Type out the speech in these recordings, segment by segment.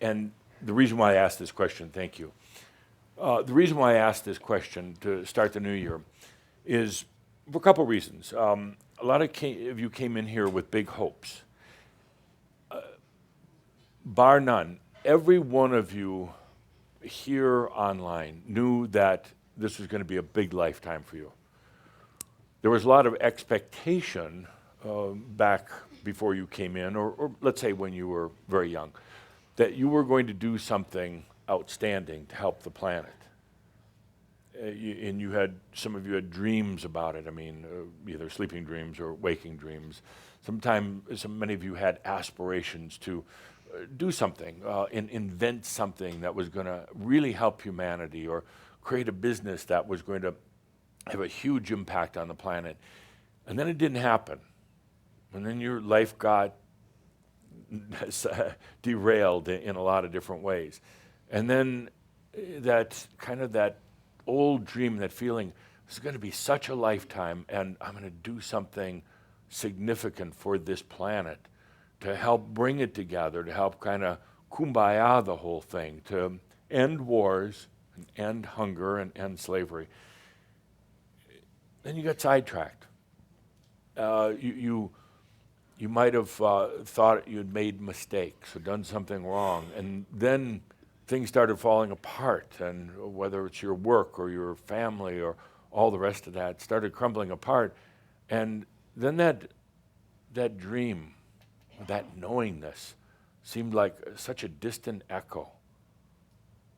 And the reason why I asked this question, thank you. The reason why I asked this question to start the new year is for a couple reasons. A lot of you came in here with big hopes. Bar none, every one of you here online knew that this was going to be a big lifetime for you. There was a lot of expectation back before you came in, or let's say when you were very young, that you were going to do something outstanding to help the planet. And some of you had dreams about it. I mean, either sleeping dreams or waking dreams. Many of you had aspirations to do something, invent something that was going to really help humanity, or create a business that was going to have a huge impact on the planet. And then it didn't happen. And then your life got derailed in a lot of different ways. And then that old dream, that feeling, this is going to be such a lifetime, and I'm going to do something significant for this planet to help bring it together, to help kind of kumbaya the whole thing, to end wars, and end hunger, and end slavery. Then you got sidetracked. You might have thought you had made mistakes or done something wrong, and then things started falling apart, and whether it's your work or your family or all the rest of that started crumbling apart. And then that dream, that knowingness, seemed like such a distant echo.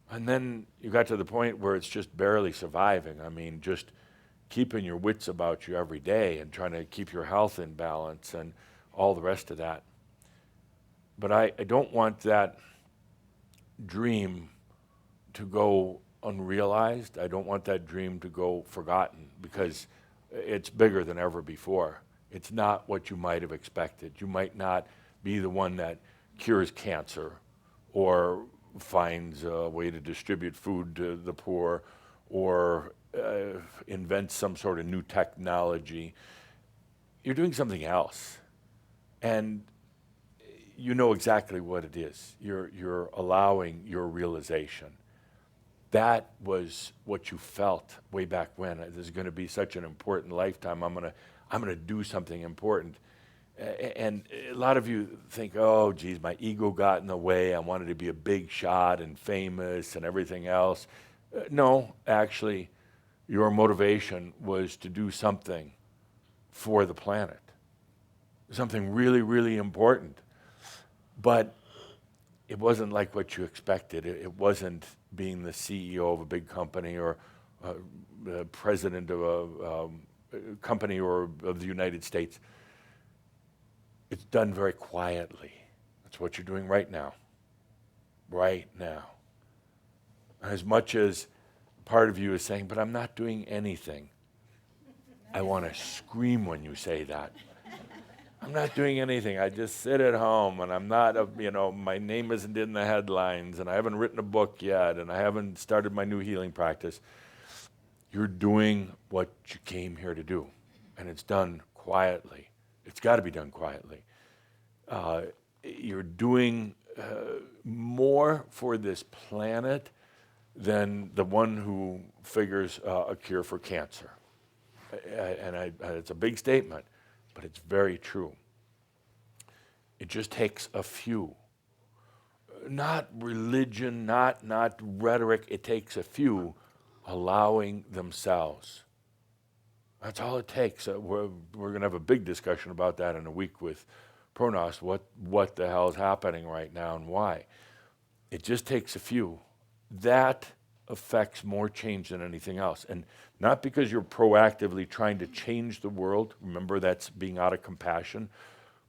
And then you got to the point where it's just barely surviving. I mean, just keeping your wits about you every day and trying to keep your health in balance and all the rest of that. But I don't want that dream to go unrealized. I don't want that dream to go forgotten, because it's bigger than ever before. It's not what you might have expected. You might not be the one that cures cancer or finds a way to distribute food to the poor or invents some sort of new technology. You're doing something else. And you know exactly what it is. You're allowing your realization. That was what you felt way back when. This is going to be such an important lifetime. I'm going to do something important. And a lot of you think, oh, geez, my ego got in the way. I wanted to be a big shot and famous and everything else. No, actually, your motivation was to do something for the planet, something really, really important. But it wasn't like what you expected. It wasn't being the CEO of a big company or the president of a company or of the United States. It's done very quietly. That's what you're doing right now. Right now. As much as part of you is saying, but I'm not doing anything. I want to scream when you say that. I'm not doing anything. I just sit at home, and I'm not, my name isn't in the headlines, and I haven't written a book yet, and I haven't started my new healing practice. You're doing what you came here to do, and it's done quietly. It's got to be done quietly. You're doing more for this planet than the one who figures a cure for cancer. It's a big statement, but it's very true. It just takes a few. Not religion, not rhetoric. It takes a few allowing themselves. That's all it takes. We're going to have a big discussion about that in a week with Pronos, what the hell is happening right now and why. It just takes a few. That affects more change than anything else. And not because you're proactively trying to change the world. Remember, that's being out of compassion.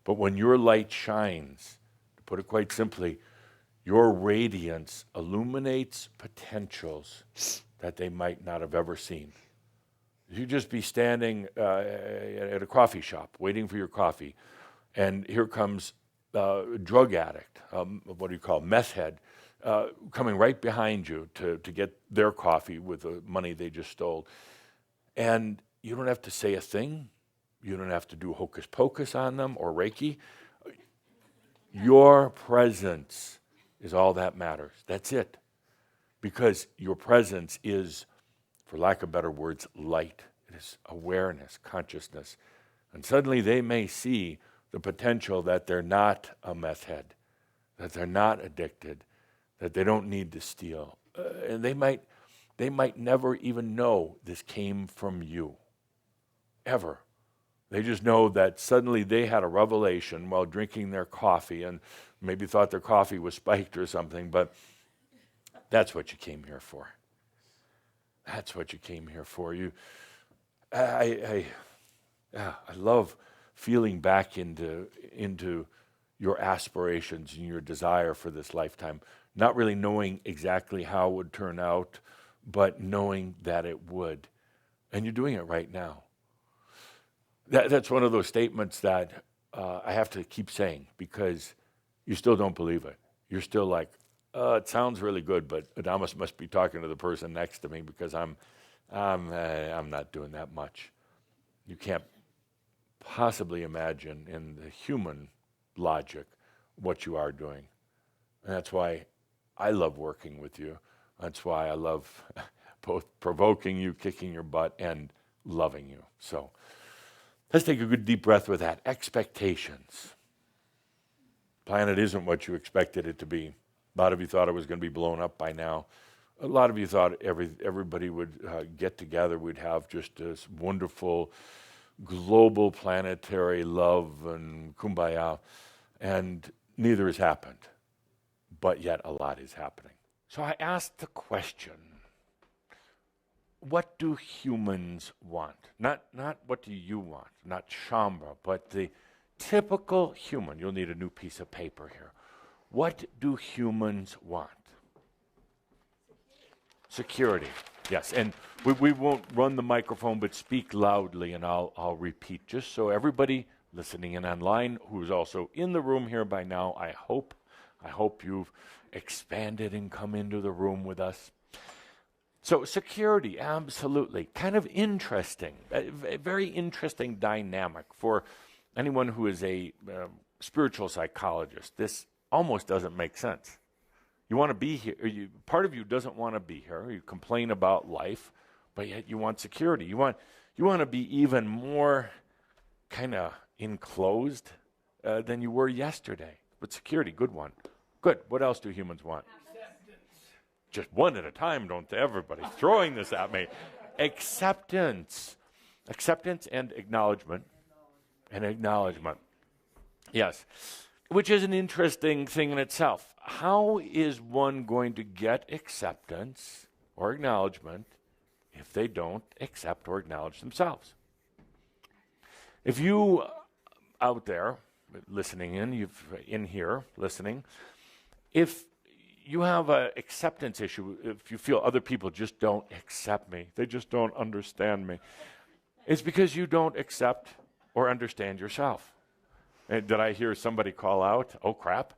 But when your light shines, to put it quite simply, your radiance illuminates potentials that they might not have ever seen. You just be standing at a coffee shop waiting for your coffee, and here comes a drug addict, what do you call, meth head, coming right behind you to get their coffee with the money they just stole. And you don't have to say a thing. You don't have to do hocus pocus on them or Reiki. Your presence is all that matters. That's it. Because your presence is, for lack of better words, light. It is awareness, consciousness. And suddenly they may see the potential that they're not a meth head, that they're not addicted, that they don't need to steal. And they might never even know this came from you, ever. They just know that suddenly they had a revelation while drinking their coffee and maybe thought their coffee was spiked or something, but that's what you came here for. That's what you came here for. I love feeling back into your aspirations and your desire for this lifetime, not really knowing exactly how it would turn out, but knowing that it would. And you're doing it right now. That's one of those statements that I have to keep saying because you still don't believe it. You're still like, it sounds really good, but Adamus must be talking to the person next to me because I'm not doing that much. You can't possibly imagine in the human logic what you are doing. And that's why I love working with you. That's why I love both provoking you, kicking your butt, and loving you. So let's take a good deep breath with that. Expectations. Planet isn't what you expected it to be. A lot of you thought it was going to be blown up by now. A lot of you thought everybody would get together. We'd have just this wonderful global planetary love and kumbaya. And neither has happened. But yet a lot is happening. So I asked the question, what do humans want? Not what do you want, not Shambra, but the typical human. You'll need a new piece of paper here. What do humans want? Security. Yes, and we won't run the microphone, but speak loudly, and I'll repeat, just so everybody listening in online, who's also in the room here by now, I hope you've expanded and come into the room with us. So security, absolutely. Kind of interesting, a very interesting dynamic for anyone who is a spiritual psychologist. This almost doesn't make sense. You want to be here. Part of you doesn't want to be here. You complain about life, but yet you want security. You want to be even more kind of enclosed than you were yesterday. But security, good one. Good. What else do humans want? Just one at a time, don't they? Everybody's throwing this at me. Acceptance. Acceptance and acknowledgement. And acknowledgement. Yes. Which is an interesting thing in itself. How is one going to get acceptance or acknowledgement if they don't accept or acknowledge themselves? If you out there listening in here listening, if you have an acceptance issue, if you feel other people just don't accept me, they just don't understand me, it's because you don't accept or understand yourself. And did I hear somebody call out, oh crap?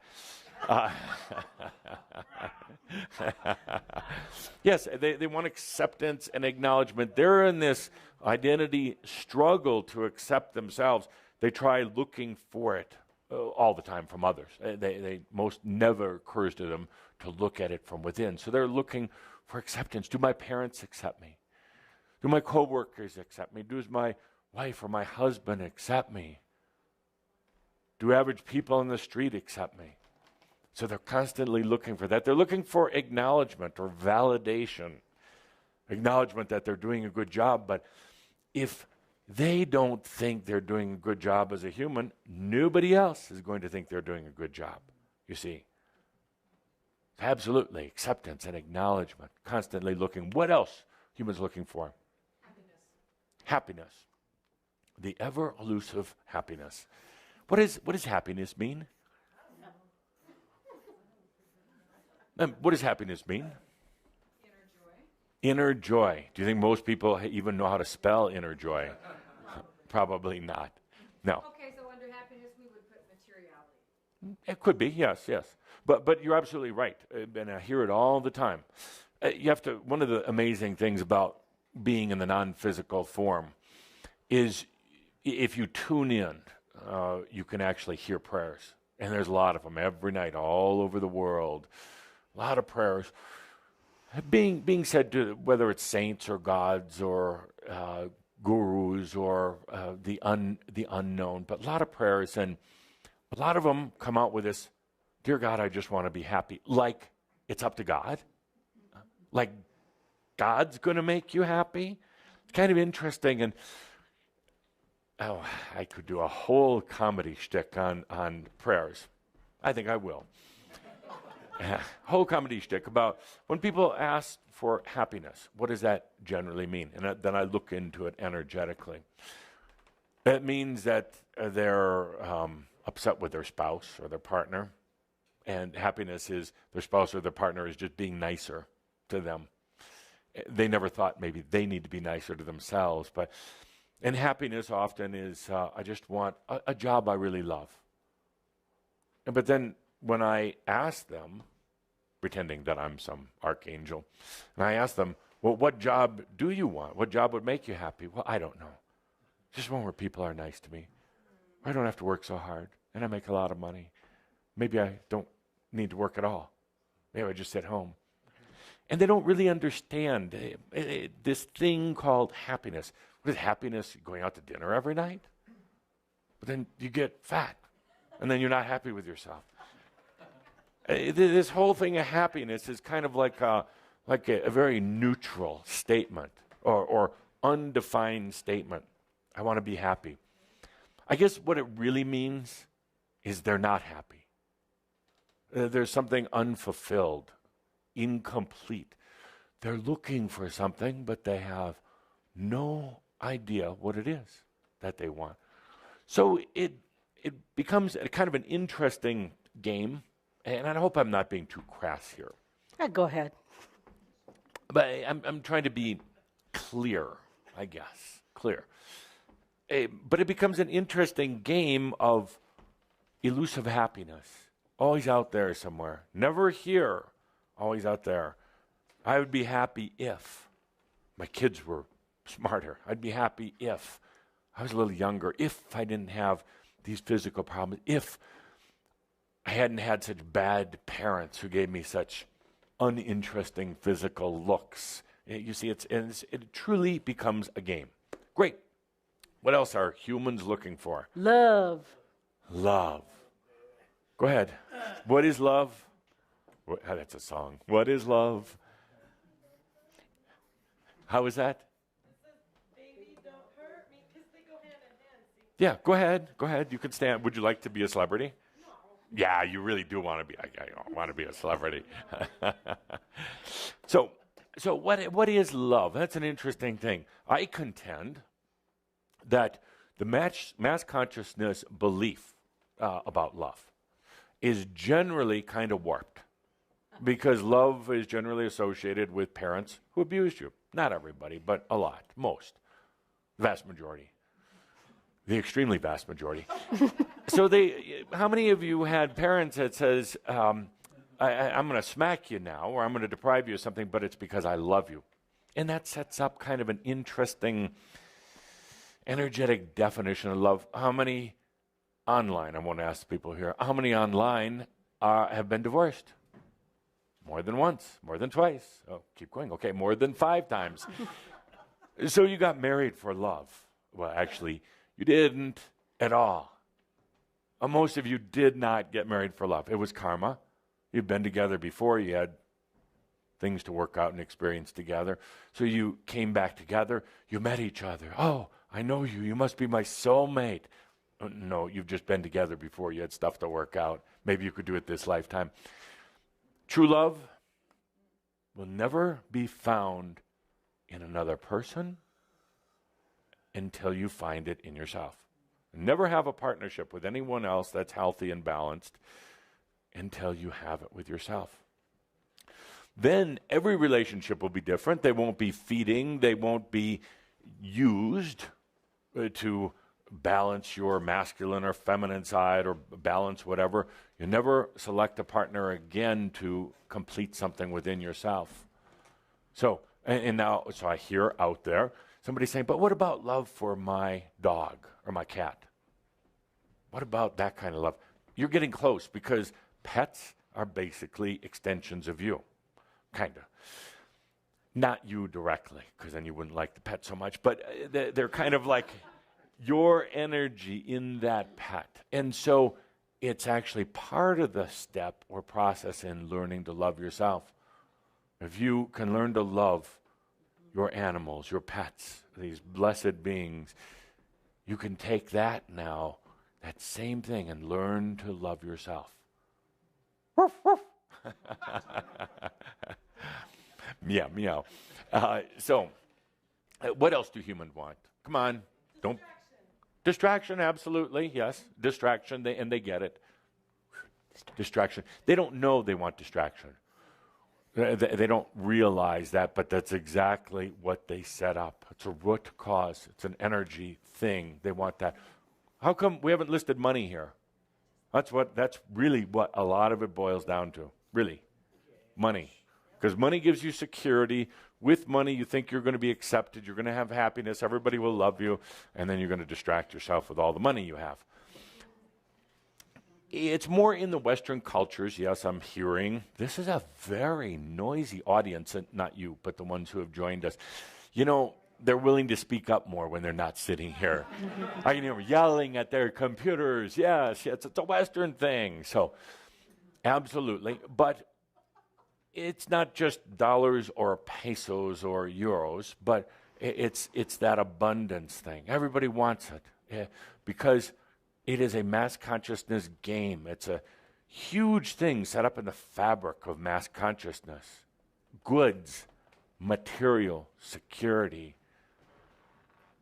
Yes, they want acceptance and acknowledgement. They're in this identity struggle to accept themselves. They try looking for it all the time from others. They most never occurs to them to look at it from within. So they're looking for acceptance. Do my parents accept me? Do my coworkers accept me? Does my wife or my husband accept me? Do average people in the street accept me? So they're constantly looking for that. They're looking for acknowledgement or validation. Acknowledgement that they're doing a good job. But if they don't think they're doing a good job as a human, nobody else is going to think they're doing a good job, you see. Absolutely, acceptance and acknowledgement, constantly looking. What else humans looking for? Happiness. The ever elusive happiness. What does happiness mean? What does happiness mean? Inner joy. Do you think most people even know how to spell inner joy? Probably not. No. Okay, so under happiness we would put materiality. It could be, yes. But you're absolutely right, and I hear it all the time. You have to. One of the amazing things about being in the non-physical form is if you tune in, you can actually hear prayers. And there's a lot of them every night all over the world. A lot of prayers being said to, whether it's saints or gods or gurus or the unknown, but a lot of prayers, and a lot of them come out with this, "Dear God, I just want to be happy." Like it's up to God. Like God's going to make you happy. It's kind of interesting. And I could do a whole comedy shtick on prayers. I think I will. Whole comedy shtick about when people ask for happiness. What does that generally mean? And then I look into it energetically. It means that they're upset with their spouse or their partner, and happiness is their spouse or their partner is just being nicer to them. They never thought maybe they need to be nicer to themselves, and happiness often is, I just want a job I really love. But then when I ask them, pretending that I'm some archangel, and I ask them, "Well, what job do you want? What job would make you happy?" "Well, I don't know. Just one where people are nice to me. I don't have to work so hard, and I make a lot of money. Maybe I don't need to work at all. Maybe I just sit home." And they don't really understand this thing called happiness. What is happiness? Going out to dinner every night? But then you get fat, and then you're not happy with yourself. This whole thing of happiness is kind of like a very neutral statement or undefined statement. I want to be happy. I guess what it really means is they're not happy. There's something unfulfilled, incomplete. They're looking for something, but they have no idea what it is that they want. So it becomes a kind of an interesting game. And I hope I'm not being too crass here. Go ahead. But I'm trying to be clear, I guess. Clear. But it becomes an interesting game of elusive happiness. Always out there somewhere. Never here. Always out there. I would be happy if my kids were smarter. I'd be happy if I was a little younger. If I didn't have these physical problems. If I hadn't had such bad parents who gave me such uninteresting physical looks. You see, it truly becomes a game. Great. What else are humans looking for? Love. Love. Go ahead. What is love? That's a song. What is love? How is that? Baby, don't hurt me, because they go hand in hand. See? Yeah, go ahead. Go ahead. You can stand. Would you like to be a celebrity? Yeah, you really do want to be. I want to be a celebrity. So what is love? That's an interesting thing. I contend that the mass consciousness belief about love is generally kind of warped, because love is generally associated with parents who abused you. Not everybody, but a lot, most, vast majority. The extremely vast majority. So how many of you had parents that says, I'm going to smack you now, or I'm going to deprive you of something, but it's because I love you? And that sets up kind of an interesting, energetic definition of love. How many online, I want to ask people here, how many online have been divorced? More than once, more than twice. Oh, keep going. Okay, more than 5 times. So you got married for love. Well, actually, you didn't at all. Most of you did not get married for love. It was karma. You've been together before. You had things to work out and experience together. So you came back together. You met each other. Oh, I know you. You must be my soulmate. No, you've just been together before. You had stuff to work out. Maybe you could do it this lifetime. True love will never be found in another person until you find it in yourself. Never have a partnership with anyone else that's healthy and balanced until you have it with yourself. Then every relationship will be different. They won't be feeding. They won't be used to balance your masculine or feminine side or balance whatever. You never select a partner again to complete something within yourself. So I hear out there somebody saying, but what about love for my dog or my cat? What about that kind of love? you're getting close because pets are basically extensions of you, kind of. Not you directly, because then you wouldn't like the pet so much, but they're kind of like your energy in that pet. And so it's actually part of the step or process in learning to love yourself. If you can learn to love your animals, your pets, these blessed beings, you can take that now, that same thing, and learn to love yourself. Woof, woof. Meow, meow. So, what else do humans want? Come on. Don't. Distraction, absolutely, yes. Distraction, and they get it. Distraction. They don't know they want distraction. They don't realize that, but that's exactly what they set up. It's a root cause. It's an energy thing. They want that. How come we haven't listed money here? That's really what a lot of it boils down to. Really. Money. Because money gives you security. With money, you think you're going to be accepted. You're going to have happiness. Everybody will love you. And then you're going to distract yourself with all the money you have. It's more in the Western cultures. Yes, I'm hearing. This is a very noisy audience. And not you, but the ones who have joined us. You know, they're willing to speak up more when they're not sitting here. I can hear them yelling at their computers. Yes, it's a Western thing. So, absolutely. But it's not just dollars or pesos or euros, but it's that abundance thing. Everybody wants it because it is a mass consciousness game. It's a huge thing set up in the fabric of mass consciousness. Goods, material, security.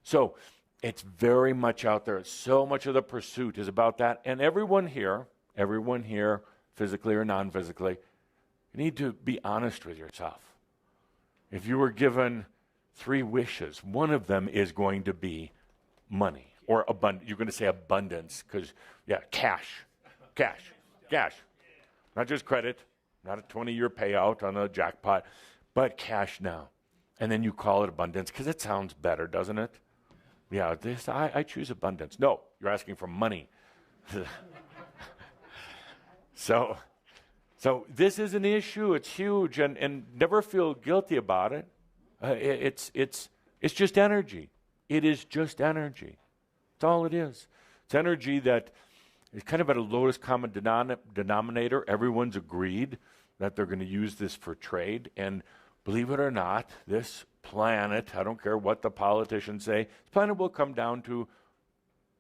So it's very much out there. So much of the pursuit is about that. And everyone here, physically or non-physically, you need to be honest with yourself. If you were given 3 wishes, one of them is going to be money or abundance. You're going to say abundance because, cash. Not just credit, not a 20-year payout on a jackpot, but cash now. And then you call it abundance because it sounds better, doesn't it? Yeah, I choose abundance. No, you're asking for money. So this is an issue. It's huge, and never feel guilty about it. It's just energy. It is just energy. That's all it is. It's energy that is kind of at a lowest common denominator. Everyone's agreed that they're going to use this for trade, and believe it or not, this planet, I don't care what the politicians say, this planet will come down to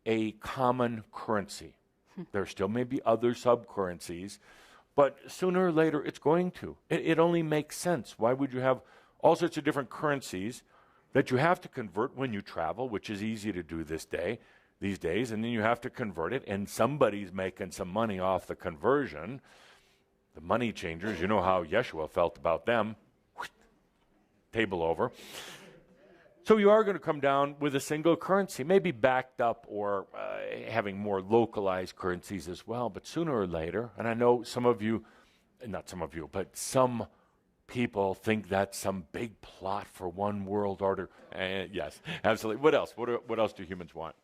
a common currency. There still may be other sub-currencies, but sooner or later, it's going to. It only makes sense. Why would you have all sorts of different currencies that you have to convert when you travel, which is easy to do these days, and then you have to convert it, and somebody's making some money off the conversion. The money changers, you know how Yeshua felt about them. Table over. So you are going to come down with a single currency, maybe backed up or having more localized currencies as well. But sooner or later, and I know some of you, not some of you, but some people think that's some big plot for one world order. Yes, absolutely. What else? What else do humans want?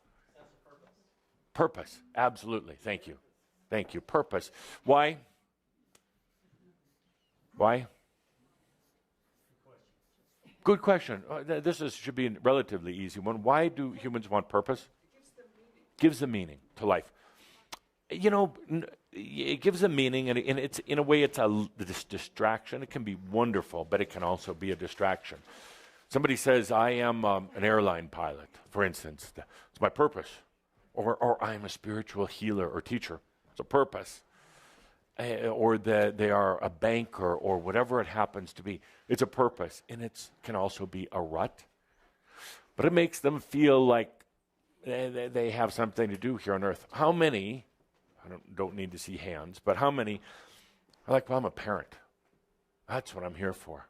Purpose. Absolutely. Thank you. Purpose. Why? Good question. Should be a relatively easy one. Why do humans want purpose? Gives them meaning to life. You know, it gives them meaning, and it's in a way it's this distraction. It can be wonderful, but it can also be a distraction. Somebody says, "I am an airline pilot," for instance. It's my purpose, or I am a spiritual healer or teacher. It's a purpose. Or that they are a banker or whatever it happens to be. It's a purpose, and it can also be a rut. But it makes them feel like they have something to do here on earth. How many, I don't need to see hands, but how many are like, well, I'm a parent. That's what I'm here for.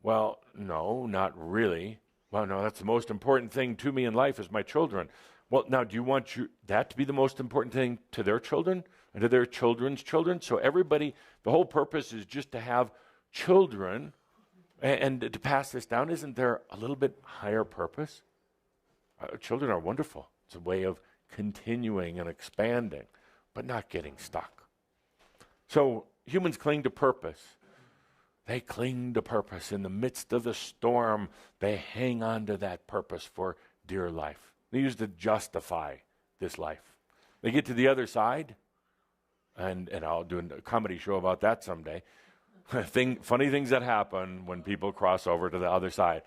Well, no, not really. Well, no, that's the most important thing to me in life is my children. Well, now, do you want that to be the most important thing to their children and to their children's children? So everybody, the whole purpose is just to have children and to pass this down. Isn't there a little bit higher purpose? Children are wonderful. It's a way of continuing and expanding. but not getting stuck. So humans cling to purpose. They cling to purpose. In the midst of the storm, they hang on to that purpose for dear life. They use to justify this life. They get to the other side, and I'll do a comedy show about that someday. Funny things that happen when people cross over to the other side.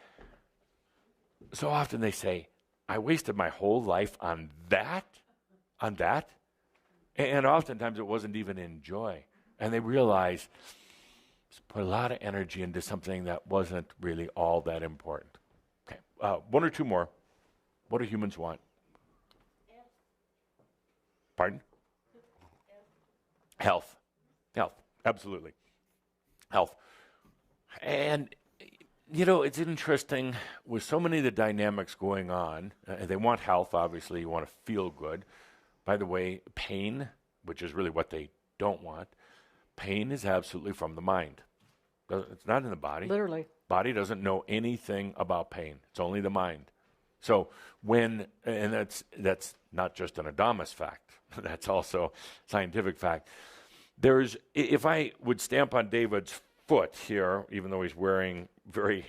So often they say, I wasted my whole life on that. And oftentimes it wasn't even in joy. And they realize, put a lot of energy into something that wasn't really all that important. Okay, one or two more. What do humans want? Pardon? Health. Health, absolutely. Health. And, it's interesting with so many of the dynamics going on. They want health, obviously. You want to feel good. By the way, pain, which is really what they don't want, pain is absolutely from the mind. It's not in the body. Literally. Body doesn't know anything about pain. It's only the mind. So and that's not just an Adamus fact. That's also scientific fact. If I would stamp on David's foot here, even though he's wearing very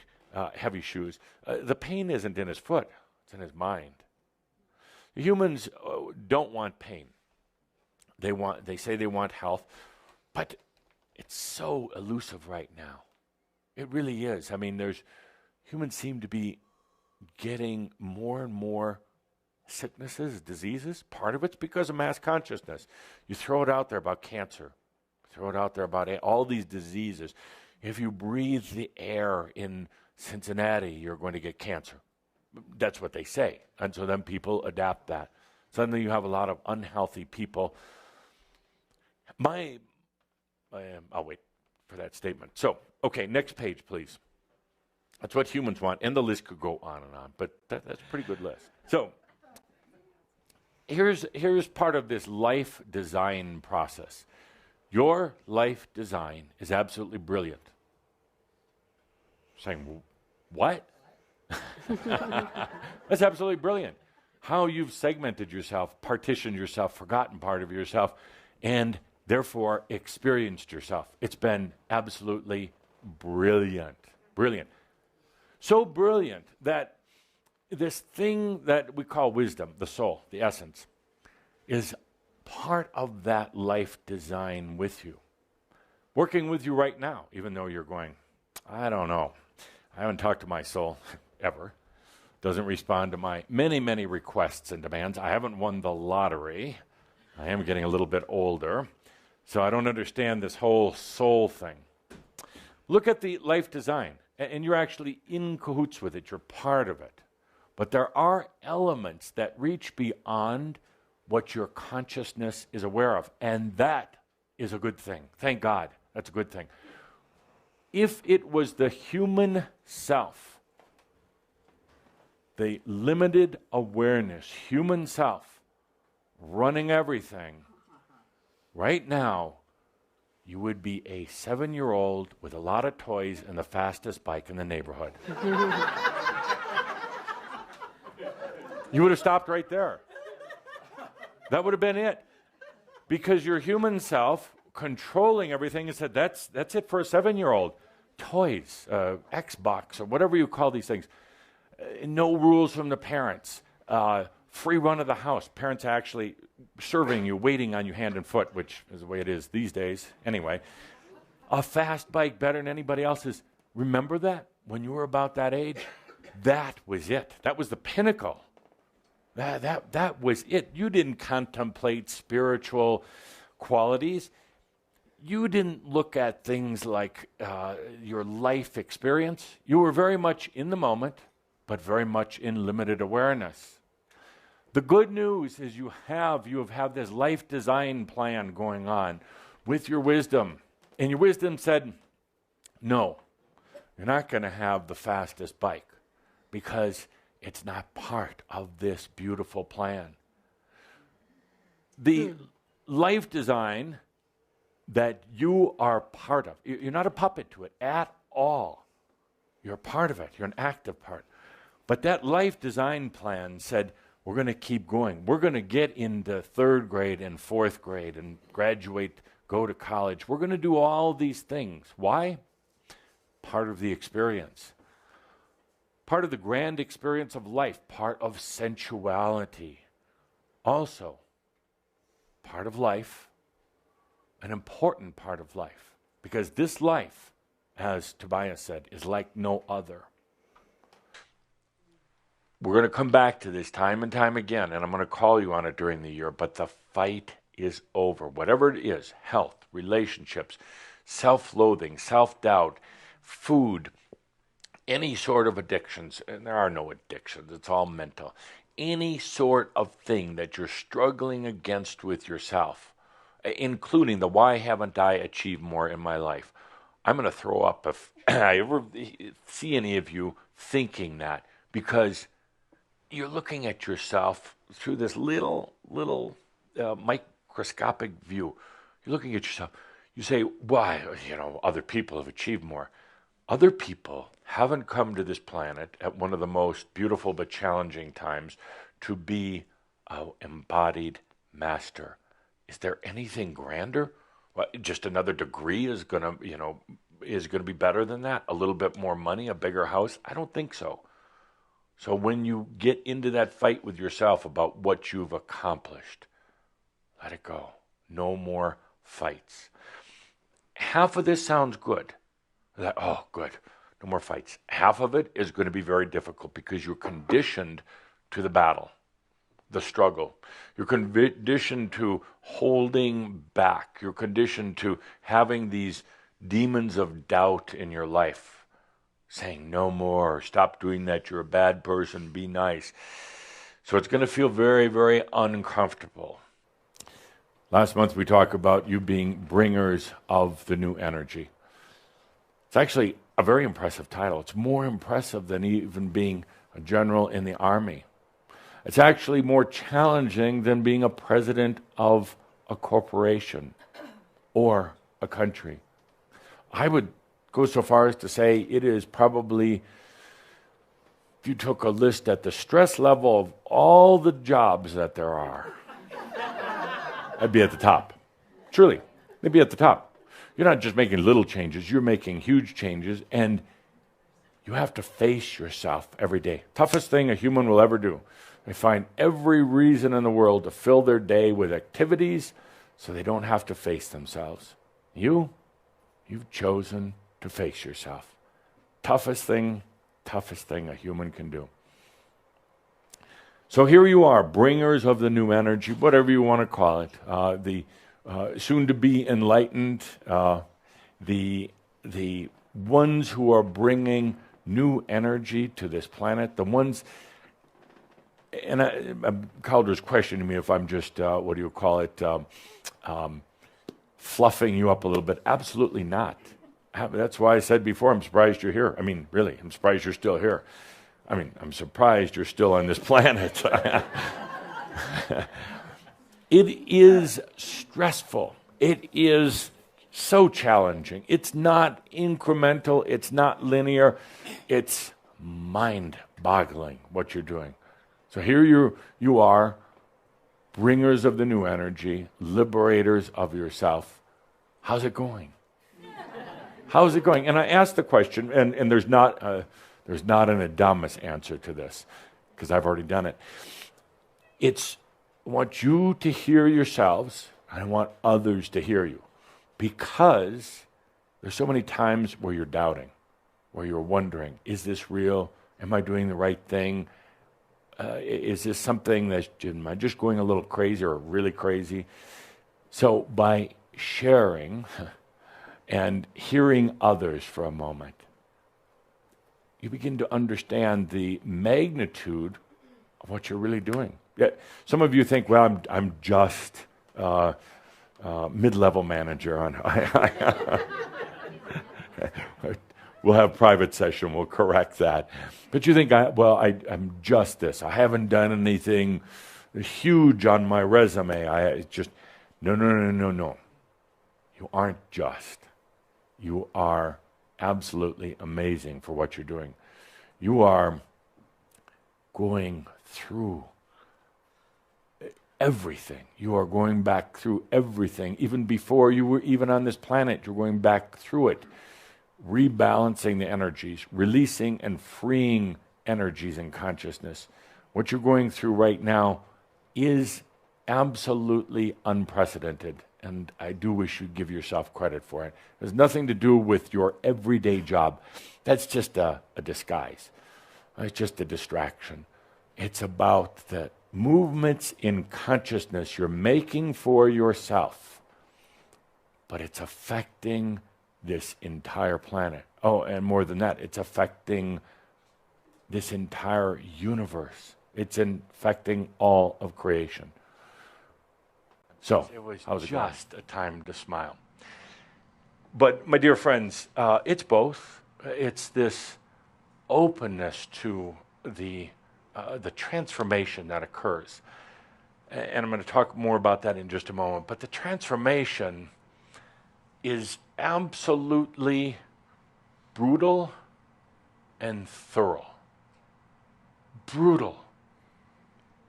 heavy shoes, the pain isn't in his foot. It's in his mind. Humans don't want pain. They say they want health, but it's so elusive right now. It really is. I mean, humans seem to be getting more and more sicknesses, diseases. Part of it's because of mass consciousness. You throw it out there about cancer. Throw it out there about all these diseases. If you breathe the air in Cincinnati, you're going to get cancer. That's what they say. And so then people adapt that. Suddenly you have a lot of unhealthy people. I'll wait for that statement. So, okay, next page, please. That's what humans want, and the list could go on and on, but that's a pretty good list. So, here's part of this life design process. Your life design is absolutely brilliant. Saying, what? That's absolutely brilliant. How you've segmented yourself, partitioned yourself, forgotten part of yourself, and therefore experienced yourself. It's been absolutely brilliant. Brilliant. So brilliant that this thing that we call wisdom, the soul, the essence, is part of that life design with you. Working with you right now, even though you're going, I don't know. I haven't talked to my soul ever. Doesn't respond to my many, many requests and demands. I haven't won the lottery. I am getting a little bit older. So I don't understand this whole soul thing. Look at the life design, and you're actually in cahoots with it. You're part of it. But there are elements that reach beyond what your consciousness is aware of, and that is a good thing. Thank God, that's a good thing. If it was the human self, the limited awareness, human self, running everything, right now, you would be a 7-year-old with a lot of toys and the fastest bike in the neighborhood. You would have stopped right there. That would have been it. Because your human self controlling everything and said, that's it for a 7-year-old. Toys, Xbox, or whatever you call these things. No rules from the parents. Free run of the house. Parents actually serving you, waiting on you hand and foot, which is the way it is these days. Anyway, a fast bike better than anybody else's. Remember that when you were about that age? That was it. That was the pinnacle. That was it. You didn't contemplate spiritual qualities. You didn't look at things like your life experience. You were very much in the moment, but very much in limited awareness. The good news is you have this life design plan going on with your wisdom. And your wisdom said, no, you're not going to have the fastest bike because it's not part of this beautiful plan. The life design that you are part of, you're not a puppet to it at all. You're a part of it. You're an active part. But that life design plan said, We're going to keep going. We're going to get into third grade and fourth grade and graduate, go to college. We're going to do all these things. Why? Part of the experience. Part of the grand experience of life. Part of sensuality. Also, part of life, an important part of life. Because this life, as Tobias said, is like no other. We're going to come back to this time and time again, and I'm going to call you on it during the year, but the fight is over. Whatever it is, health, relationships, self-loathing, self-doubt, food, any sort of addictions, and there are no addictions, it's all mental. Any sort of thing that you're struggling against with yourself, including the why haven't I achieved more in my life. I'm going to throw up if I ever see any of you thinking that, because you're looking at yourself through this little microscopic view. You're looking at yourself. You say, why? Other people have achieved more. Other people haven't come to this planet at one of the most beautiful but challenging times to be an embodied master. Is there anything grander? Well, just another degree is gonna be better than that? A little bit more money, a bigger house? I don't think so. So when you get into that fight with yourself about what you've accomplished, let it go. No more fights. Half of this sounds good. Oh, good. No more fights. Half of it is going to be very difficult because you're conditioned to the battle, the struggle. You're conditioned to holding back. You're conditioned to having these demons of doubt in your life, saying no more, stop doing that, you're a bad person, be nice. So it's going to feel very, very uncomfortable. Last month we talked about you being bringers of the new energy. It's actually a very impressive title. It's more impressive than even being a general in the army. It's actually more challenging than being a president of a corporation or a country. I would go so far as to say it is probably, if you took a list at the stress level of all the jobs that there are, I'd be at the top. Truly, they'd be at the top. You're not just making little changes, you're making huge changes, and you have to face yourself every day. Toughest thing a human will ever do. They find every reason in the world to fill their day with activities so they don't have to face themselves. You've chosen to face yourself. Toughest thing a human can do. So here you are, bringers of the new energy, whatever you want to call it, the soon-to-be enlightened, the ones who are bringing new energy to this planet, the ones, and Calder's questioning me if I'm just, fluffing you up a little bit. Absolutely not. That's why I said before, I'm surprised you're here. I mean, really, I'm surprised you're still here. I mean, I'm surprised you're still on this planet. It is stressful. It is so challenging. It's not incremental. It's not linear. It's mind-boggling what you're doing. So here you are, bringers of the new energy, liberators of yourself. How's it going? How's it going? And I asked the question, and there's not an Adamus answer to this, because I've already done it. I want you to hear yourselves, and I want others to hear you, because there's so many times where you're doubting, where you're wondering, is this real? Am I doing the right thing? Is this something am I just going a little crazy or really crazy? So by sharing and hearing others for a moment, you begin to understand the magnitude of what you're really doing. Yeah, some of you think, well, I'm just mid-level manager. We'll have private session. We'll correct that. But you think, I'm just this. I haven't done anything huge on my resume. No. You aren't just. You are absolutely amazing for what you're doing. You are going through everything. You are going back through everything. Even before you were even on this planet, you're going back through it, rebalancing the energies, releasing and freeing energies in consciousness. What you're going through right now is absolutely unprecedented, and I do wish you'd give yourself credit for it. It has nothing to do with your everyday job. That's just a disguise. It's just a distraction. It's about the movements in consciousness you're making for yourself, but it's affecting this entire planet. Oh, and more than that, it's affecting this entire universe. It's infecting all of creation. So, it was just a time to smile. But, my dear friends, it's both. It's this openness to the transformation that occurs. And I'm going to talk more about that in just a moment. But the transformation is absolutely brutal and thorough. Brutal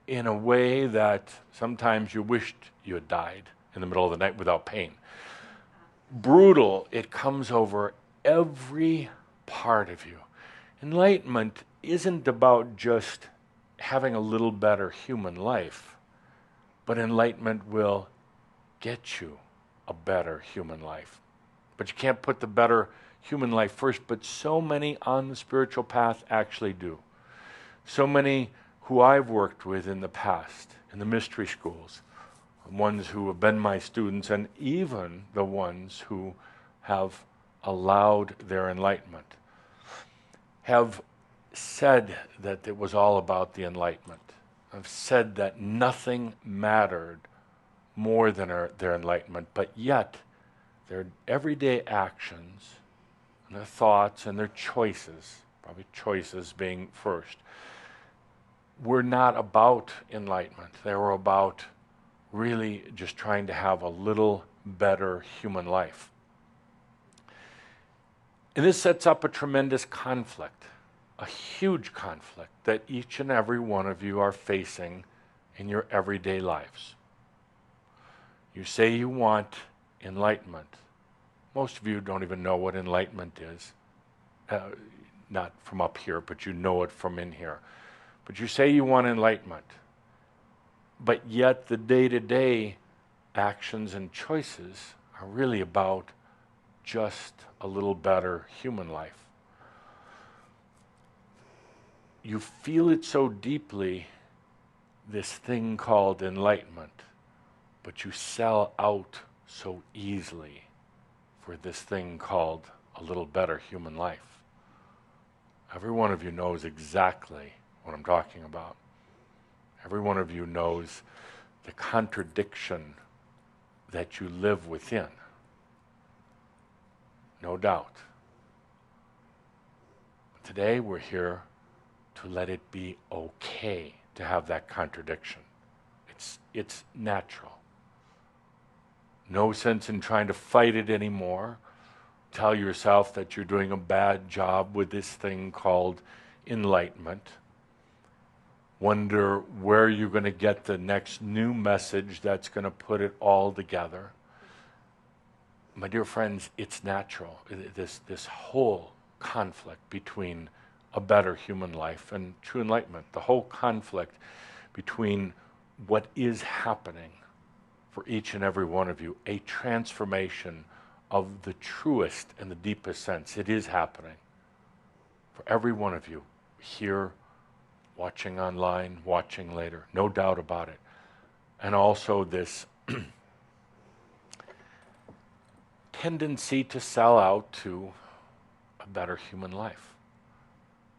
in a way that sometimes you wished you had died in the middle of the night without pain. Brutal, it comes over every part of you. Enlightenment isn't about just having a little better human life, but enlightenment will get you a better human life. But you can't put the better human life first, but so many on the spiritual path actually do. So many who I've worked with in the past, in the mystery schools, ones who have been my students, and even the ones who have allowed their enlightenment, have said that it was all about the enlightenment. Have said that nothing mattered more than their enlightenment, but yet their everyday actions and their thoughts and their choices, probably choices being first, were not about enlightenment. They were about really just trying to have a little better human life. And this sets up a tremendous conflict, a huge conflict that each and every one of you are facing in your everyday lives. You say you want enlightenment. Most of you don't even know what enlightenment is. Not from up here, but you know it from in here. But you say you want enlightenment. But yet the day-to-day actions and choices are really about just a little better human life. You feel it so deeply, this thing called enlightenment, but you sell out so easily for this thing called a little better human life. Every one of you knows exactly what I'm talking about. Every one of you knows the contradiction that you live within. No doubt. Today we're here to let it be okay to have that contradiction. It's natural. No sense in trying to fight it anymore. Tell yourself that you're doing a bad job with this thing called enlightenment. Wonder where you're going to get the next new message that's going to put it all together. My dear friends, it's natural. This whole conflict between a better human life and true enlightenment, the whole conflict between what is happening for each and every one of you, a transformation of the truest and the deepest sense. It is happening for every one of you here, watching online, watching later, no doubt about it. And also this tendency to sell out to a better human life.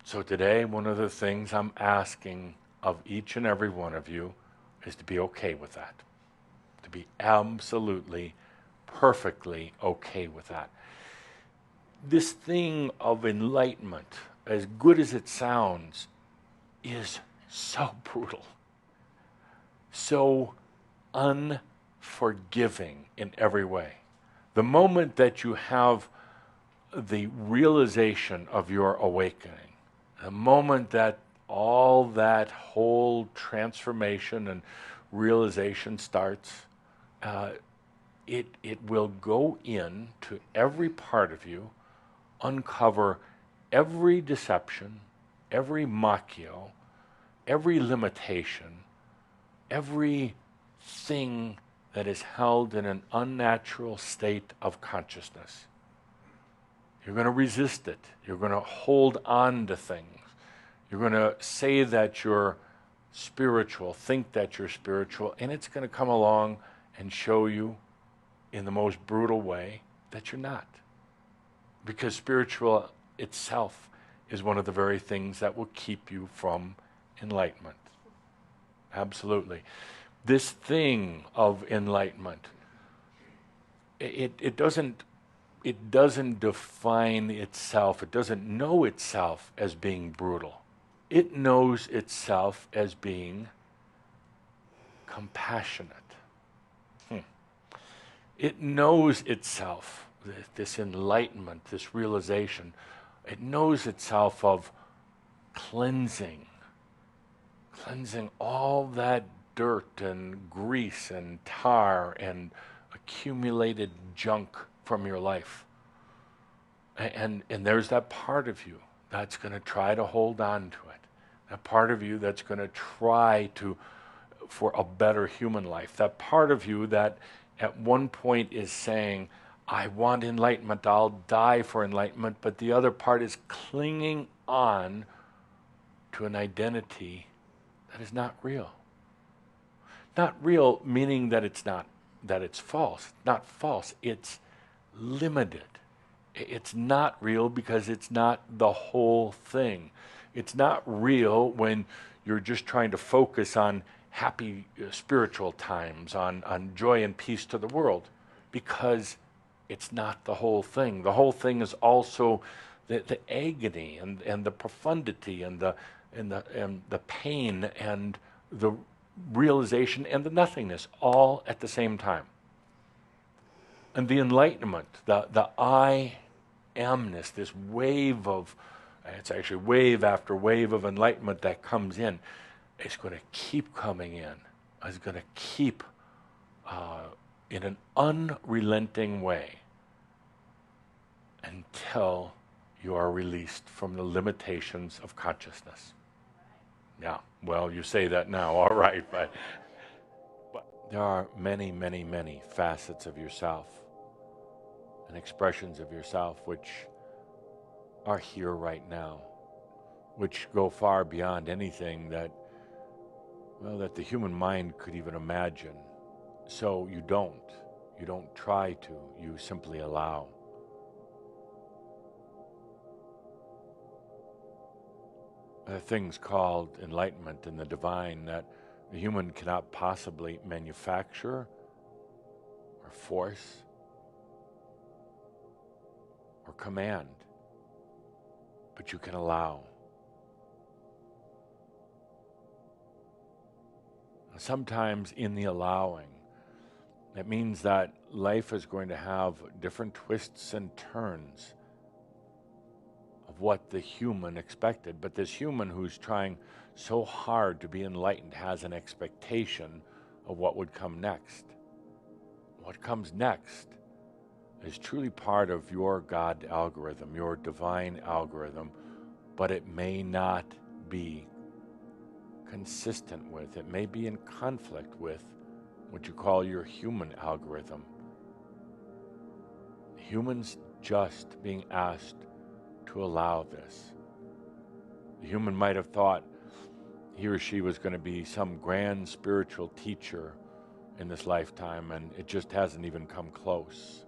So today, one of the things I'm asking of each and every one of you is to be okay with that. To be absolutely, perfectly okay with that. This thing of enlightenment, as good as it sounds, is so brutal, so unforgiving in every way. The moment that you have the realization of your awakening, the moment that all that whole transformation and realization starts, it will go in to every part of you, uncover every deception, every macchio, every limitation, every thing that is held in an unnatural state of consciousness. You're going to resist it. You're going to hold on to things. You're going to say that you're spiritual, think that you're spiritual, and it's going to come along and show you in the most brutal way that you're not. Because spiritual itself is one of the very things that will keep you from enlightenment. Absolutely. This thing of enlightenment, it doesn't define itself, it doesn't know itself as being brutal. It knows itself as being compassionate. It knows itself, this enlightenment, this realization, it knows itself of cleansing all that dirt and grease and tar and accumulated junk from your life. And there's that part of you that's going to try to hold on to it. That part of you that's going to try for a better human life. That part of you that at one point is saying, I want enlightenment, I'll die for enlightenment, but the other part is clinging on to an identity that is not real. Not real meaning that it's false. Not false, it's limited. It's not real because it's not the whole thing. It's not real when you're just trying to focus on happy spiritual times, on joy and peace to the world, because it's not the whole thing. The whole thing is also the agony and the profundity and the pain and the realization and the nothingness all at the same time. And the enlightenment, the I amness, this wave of, it's actually wave after wave of enlightenment that comes in, is going to keep coming in. It's going to keep in an unrelenting way until you are released from the limitations of consciousness. Yeah, well, you say that now, all right, but there are many, many, many facets of yourself and expressions of yourself which are here right now, which go far beyond anything that the human mind could even imagine. So you don't try to, you simply allow. There are things called enlightenment in the divine that the human cannot possibly manufacture or force or command, but you can allow. Sometimes in the allowing, it means that life is going to have different twists and turns of what the human expected. But this human who's trying so hard to be enlightened has an expectation of what would come next. What comes next is truly part of your God algorithm, your divine algorithm, but it may not be consistent with, it may be in conflict with what you call your human algorithm. Humans just being asked to allow this. The human might have thought he or she was going to be some grand spiritual teacher in this lifetime, and it just hasn't even come close.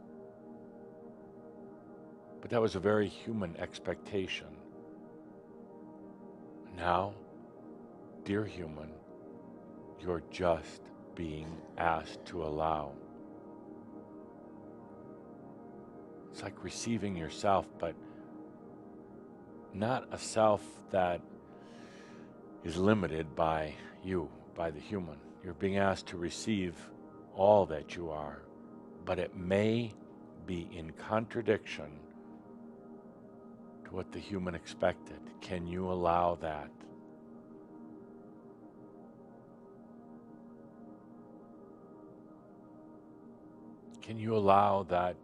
But that was a very human expectation. Now, dear human, you're just being asked to allow. It's like receiving yourself, but not a self that is limited by you, by the human. You're being asked to receive all that you are, but it may be in contradiction to what the human expected. Can you allow that? Can you allow that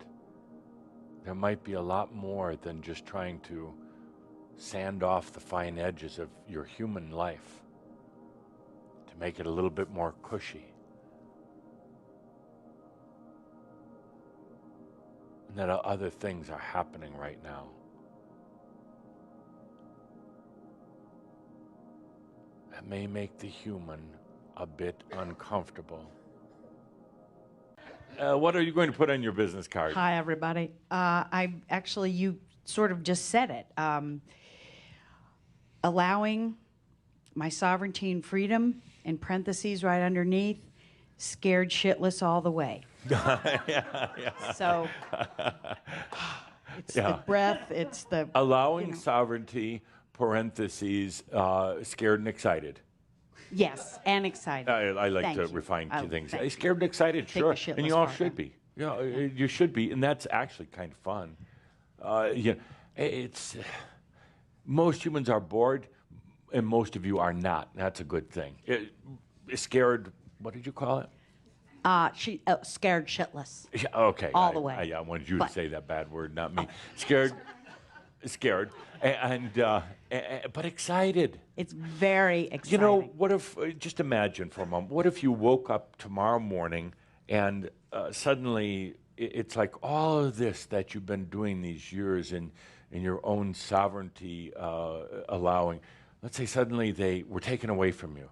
there might be a lot more than just trying to sand off the fine edges of your human life to make it a little bit more cushy? And that other things are happening right now. That may make the human a bit uncomfortable. What are you going to put on your business card? Hi, everybody. You sort of just said it. Allowing my sovereignty and freedom, in parentheses right underneath, scared shitless all the way. So it's the breath, it's the... Allowing sovereignty, parentheses, scared and excited. Yes, and excited. I like Thank to you. refine two things. Thank you. Scared and excited, Take sure. the And you shitless all part should out. be. Yeah, you should be. And that's actually kind of fun. It's most humans are bored, and most of you are not. That's a good thing. Scared, what did you call it? Scared shitless. Yeah, okay. All the way. I wanted you to say that bad word, not me. Scared, but excited. It's very exciting. You know, what if, just imagine for a moment, what if you woke up tomorrow morning and suddenly it's like all of this that you've been doing these years in your own sovereignty allowing, let's say suddenly they were taken away from you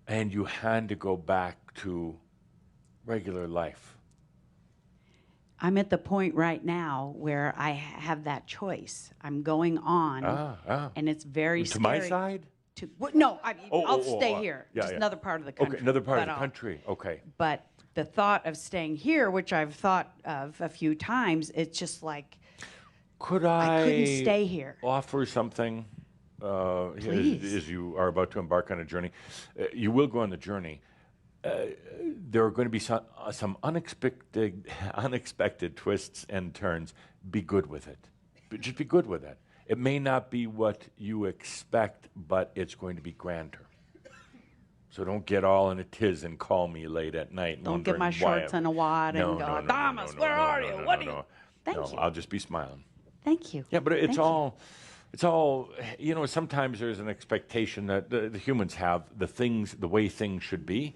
and you had to go back to regular life. I'm at the point right now where I have that choice. I'm going on, and it's very To scary. my side? No, I'll stay here. Yeah, Just yeah. another part of the country. Okay, another part of but the country. Okay. But the thought of staying here, which I've thought of a few times, it's just like Could I couldn't stay here. offer something Please. as you are about to embark on a journey? You will go on the journey. There are going to be some unexpected twists and turns. Be good with it. Just be good with it. It may not be what you expect, but it's going to be grander. So don't get all in a tiz and call me late at night. Don't get my shorts in a wad and go, Adamus, where are you? What are you? Thank you. I'll just be smiling. Thank you. Yeah, but it's Thank all, you know, sometimes there's an expectation that the humans have the way things should be.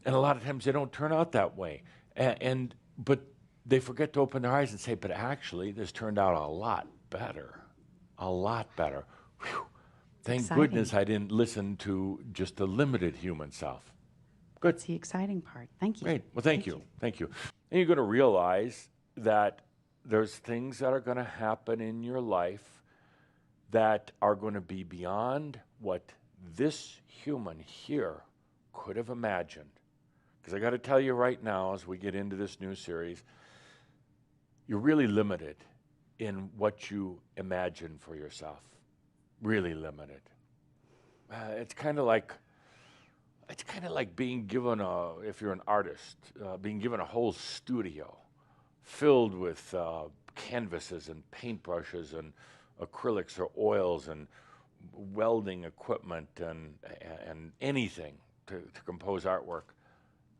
And a lot of times they don't turn out that way. But they forget to open their eyes and say, but actually this turned out a lot better. A lot better. Whew. Thank Exciting. goodness I didn't listen to just the limited human self. Good. That's the exciting part. Thank you. Great. Well, thank you. Thank you. And you're going to realize that there's things that are going to happen in your life that are going to be beyond what this human here could have imagined. Because I got to tell you right now, as we get into this new series, you're really limited in what you imagine for yourself. Really limited. It's kind of like being given if you're an artist, being given a whole studio filled with canvases and paintbrushes and acrylics or oils and welding equipment and anything to compose artwork.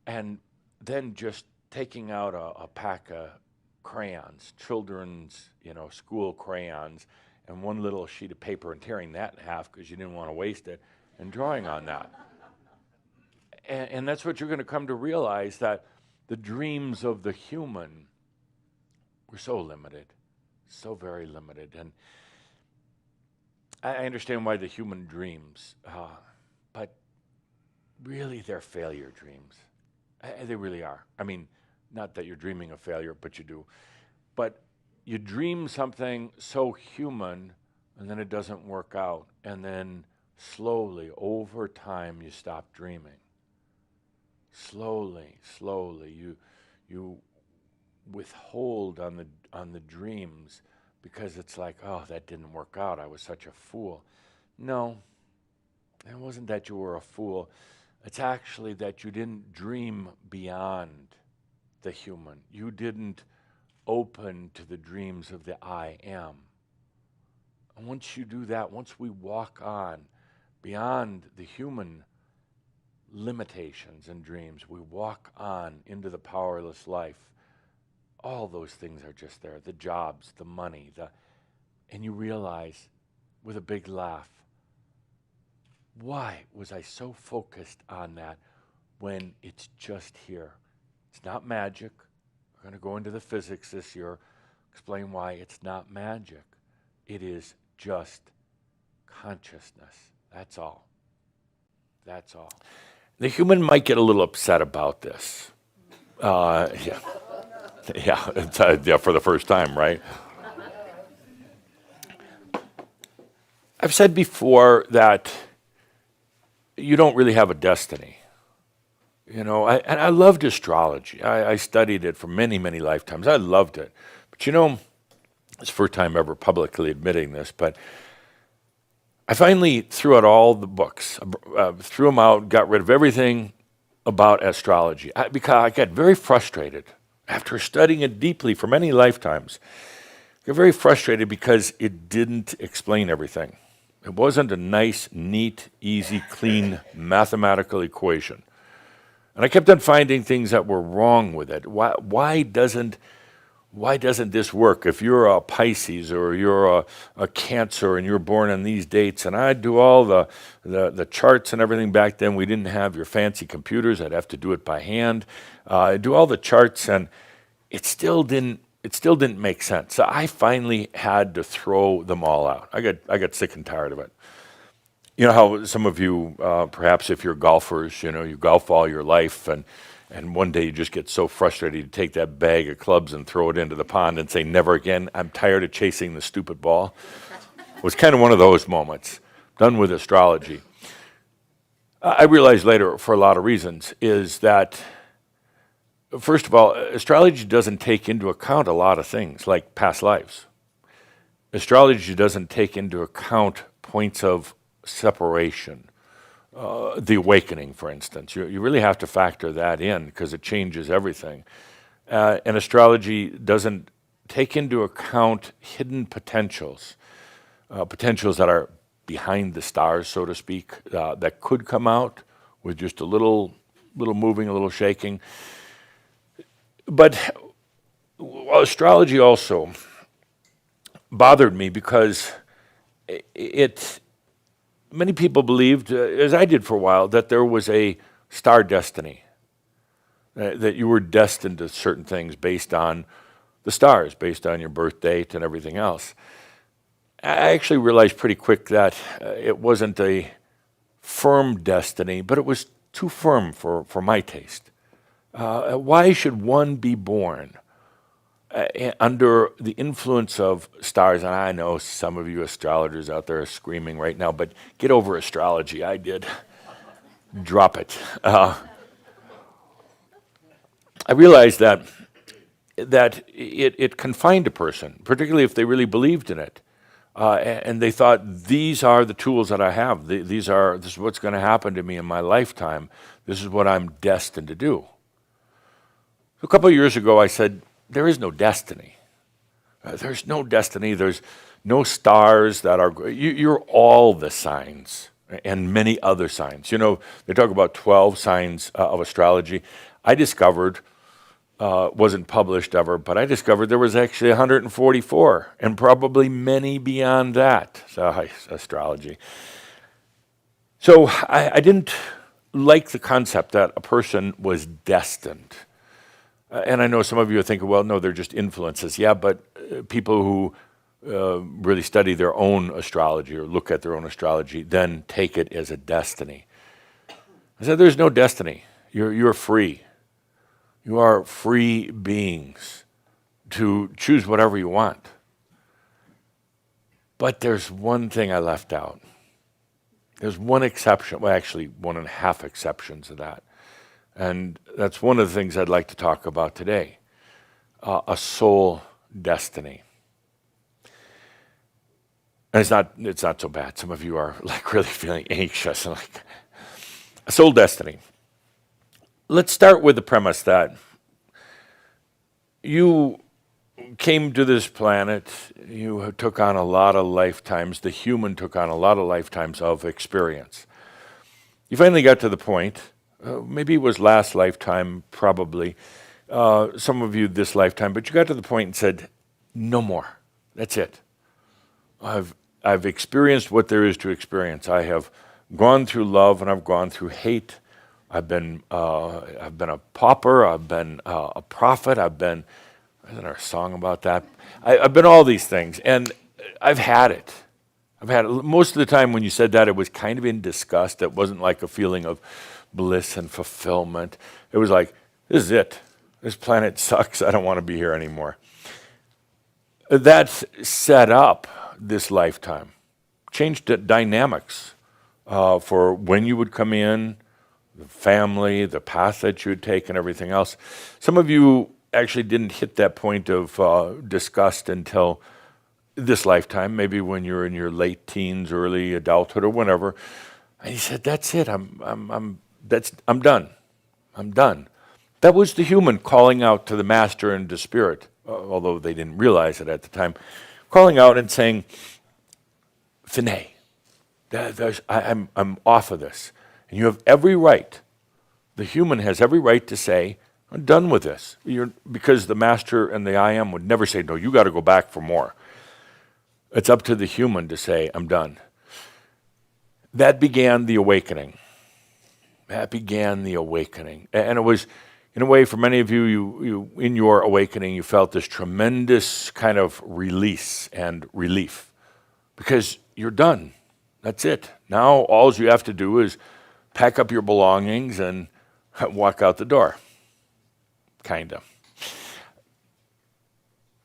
And then just taking out a pack of crayons, children's, school crayons, and one little sheet of paper and tearing that in half because you didn't want to waste it, and drawing on that. And that's what you're going to come to realize, that the dreams of the human were so limited, so very limited. And I understand why the human dreams, but really they're failure dreams. They really are. I mean, not that you're dreaming of failure, but you do. But you dream something so human, and then it doesn't work out. And then slowly, over time, you stop dreaming. Slowly, you withhold on the dreams because it's like, oh, that didn't work out. I was such a fool. No, it wasn't that you were a fool. It's actually that you didn't dream beyond the human. You didn't open to the dreams of the I am. And once you do that, once we walk on beyond the human limitations and dreams, we walk on into the powerless life, all those things are just there, the jobs, the money, and you realize with a big laugh, why was I so focused on that when it's just here? It's not magic. We're going to go into the physics this year, explain why it's not magic. It is just consciousness. That's all. That's all. The human might get a little upset about this. Yeah. Yeah, for the first time, right? I've said before that you don't really have a destiny. And I loved astrology. I studied it for many, many lifetimes. I loved it. But it's the first time ever publicly admitting this, but I finally threw out all the books, threw them out, got rid of everything about astrology because I got very frustrated after studying it deeply for many lifetimes. I got very frustrated because it didn't explain everything. It wasn't a nice, neat, easy, clean mathematical equation. And I kept on finding things that were wrong with it. Why doesn't this work? If you're a Pisces or you're a Cancer and you're born on these dates, and I'd do all the charts and everything back then. We didn't have your fancy computers. I'd have to do it by hand. I'd do all the charts, and it still didn't make sense. So I finally had to throw them all out. I got sick and tired of it. You know how some of you, perhaps if you're golfers, you golf all your life, and one day you just get so frustrated you take that bag of clubs and throw it into the pond and say, never again, I'm tired of chasing the stupid ball. It was kind of one of those moments, done with astrology. I realized later, for a lot of reasons, is that, first of all, astrology doesn't take into account a lot of things, like past lives. Astrology doesn't take into account points of separation. The awakening, for instance. You really have to factor that in because it changes everything. And astrology doesn't take into account hidden potentials, potentials that are behind the stars, so to speak, that could come out with just a little moving, a little shaking. But astrology also bothered me because many people believed, as I did for a while, that there was a star destiny, that you were destined to certain things based on the stars, based on your birth date and everything else. I actually realized pretty quick that it wasn't a firm destiny, but it was too firm for my taste. Why should one be born under the influence of stars? And I know some of you astrologers out there are screaming right now, but get over astrology. I did. Drop it. I realized that it confined a person, particularly if they really believed in it. And they thought, these are the tools that I have. This is what's going to happen to me in my lifetime. This is what I'm destined to do. So a couple of years ago, I said, there is no destiny. There's no destiny. There's no stars that are... You're all the signs and many other signs. They talk about 12 signs of astrology. I discovered, wasn't published ever, but I discovered there was actually 144 and probably many beyond that, astrology. So I didn't like the concept that a person was destined. And I know some of you are thinking, well, no, they're just influences. Yeah, but people who really study their own astrology or look at their own astrology then take it as a destiny. I said, there's no destiny. You're free. You are free beings to choose whatever you want. But there's one thing I left out. There's one exception, well, actually 1.5 exceptions to that. And that's one of the things I'd like to talk about today, a soul destiny. And it's not so bad. Some of you are like really feeling anxious and like a soul destiny. Let's start with the premise that you came to this planet, you took on a lot of lifetimes, the human took on a lot of lifetimes of experience. You finally got to the point, maybe it was last lifetime, probably, some of you this lifetime, but you got to the point and said, no more. That's it. I've experienced what there is to experience. I have gone through love and I've gone through hate. I've been a pauper. I've been a prophet. Isn't there a song about that? I've been all these things, and I've had it. Most of the time when you said that, it was kind of in disgust. It wasn't like a feeling of bliss and fulfillment. It was like, this is it. This planet sucks. I don't want to be here anymore. That's set up this lifetime. Changed the dynamics for when you would come in, the family, the path that you would take, and everything else. Some of you actually didn't hit that point of disgust until this lifetime, maybe when you're in your late teens, early adulthood, or whenever. And he said, "That's it. I'm done. I'm done." That was the human calling out to the master and to spirit, although they didn't realize it at the time, calling out and saying, "Fine, I'm off of this." And you have every right. The human has every right to say, "I'm done with this," because the master and the I am would never say, "No, you got to go back for more." It's up to the human to say, "I'm done." That began the awakening. And it was, in a way, for many of you, you in your awakening, you felt this tremendous kind of release and relief because you're done. That's it. Now all you have to do is pack up your belongings and walk out the door. Kind of.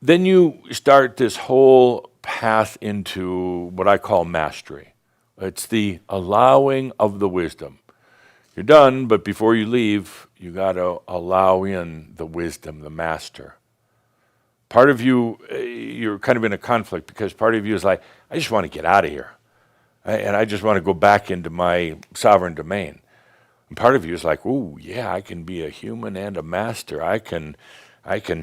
Then you start this whole path into what I call mastery. It's the allowing of the wisdom. You're done, but before you leave, you got to allow in the wisdom, the master. Part of you, you're kind of in a conflict because part of you is like, I just want to get out of here. And I just want to go back into my sovereign domain. And part of you is like, "Ooh, yeah, I can be a human and a master. I can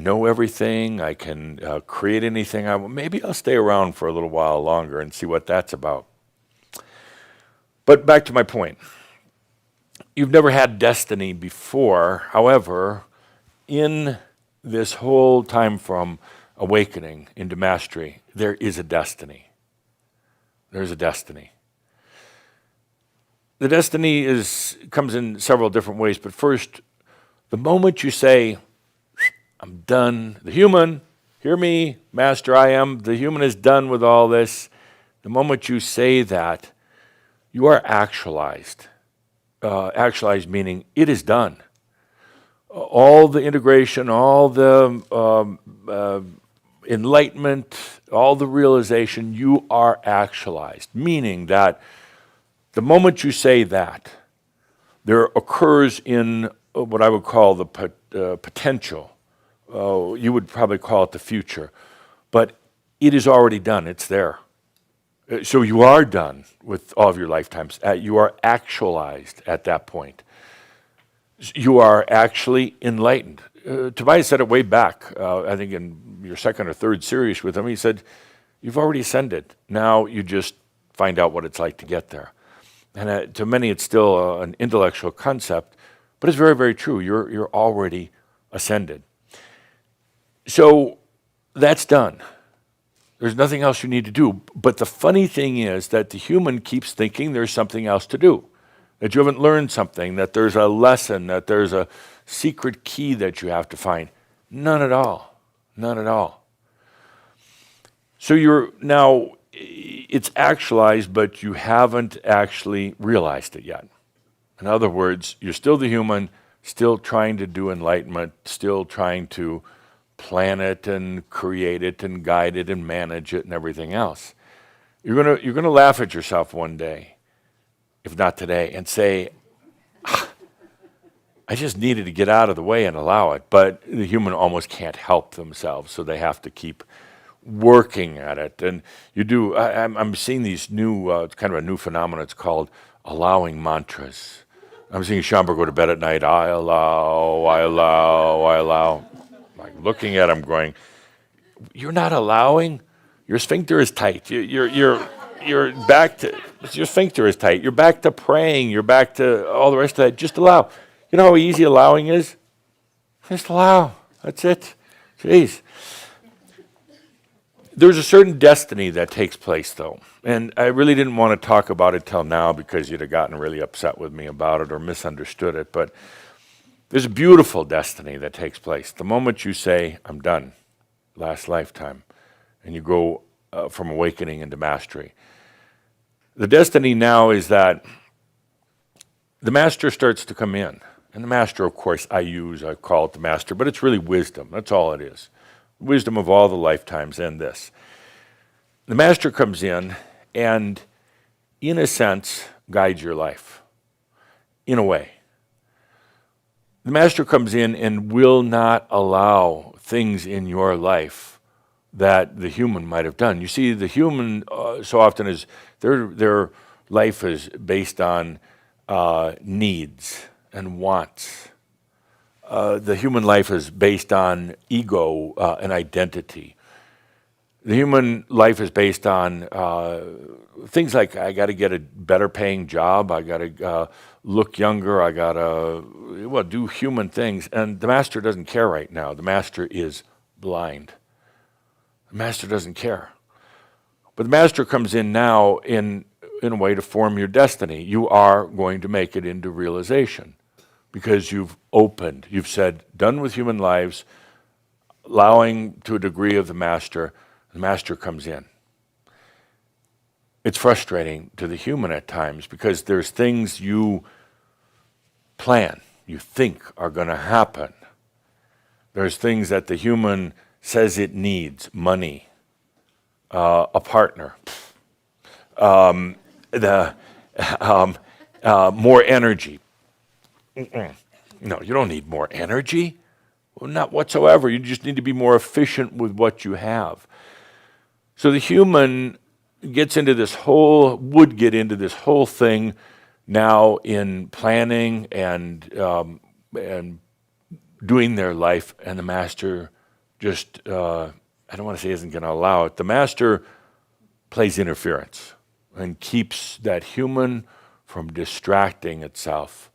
know everything. I can create anything I want. Maybe I'll stay around for a little while longer and see what that's about." But back to my point. You've never had destiny before. However, in this whole time from awakening into mastery, there is a destiny. There's a destiny. The destiny comes in several different ways, but first, the moment you say, "I'm done," the human, hear me, master, I am, the human is done with all this. The moment you say that, you are actualized. Actualized meaning it is done. All the integration, all the enlightenment, all the realization, you are actualized. Meaning that the moment you say that, there occurs in what I would call the potential. You would probably call it the future. But it is already done. It's there. So you are done with all of your lifetimes. You are actualized at that point. You are actually enlightened. Tobias said it way back, I think in your second or third series with him. He said, "You've already ascended. Now you just find out what it's like to get there." And to many, it's still an intellectual concept, but it's very, very true. You're already ascended. So that's done. There's nothing else you need to do. But the funny thing is that the human keeps thinking there's something else to do, that you haven't learned something, that there's a lesson, that there's a secret key that you have to find. None at all. None at all. So it's actualized, but you haven't actually realized it yet. In other words, you're still the human, still trying to do enlightenment, still trying to plan it and create it and guide it and manage it and everything else. You're gonna laugh at yourself one day, if not today, and say, "I just needed to get out of the way and allow it." But the human almost can't help themselves, so they have to keep working at it. And you do. I'm seeing these new, it's kind of a new phenomenon. It's called allowing mantras. I'm seeing Schomburg go to bed at night. I allow, I allow, I allow. Like looking at him, going, "You're not allowing. Your sphincter is tight. You're back to your sphincter is tight. You're back to praying. You're back to all the rest of that. Just allow. You know how easy allowing is? Just allow. That's it. Jeez. There's a certain destiny that takes place, though. And I really didn't want to talk about it till now because you'd have gotten really upset with me about it or misunderstood it. But there's a beautiful destiny that takes place. The moment you say, I'm done, last lifetime, and you go from awakening into mastery. The destiny now is that the master starts to come in. And the master, of course, I call it the master, but it's really wisdom. That's all it is. Wisdom of all the lifetimes and this. The master comes in and, in a sense, guides your life. In a way. The master comes in and will not allow things in your life that the human might have done. You see, the human so often is, their life is based on needs and wants. The human life is based on ego and identity. The human life is based on things like, I got to get a better paying job, I got to look younger, I got to do human things. And the master doesn't care right now. The master is blind. The master doesn't care. But the master comes in now in a way to form your destiny. You are going to make it into realization because you've opened. You've said, done with human lives, allowing to a degree of the master comes in. It's frustrating to the human at times because there's things you plan, you think are going to happen. There's things that the human says it needs, money, a partner, more energy. No, you don't need more energy. Well, not whatsoever. You just need to be more efficient with what you have. So the human would get into this whole thing now in planning and doing their life, and the master just, I don't want to say isn't going to allow it. The master plays interference and keeps that human from distracting itself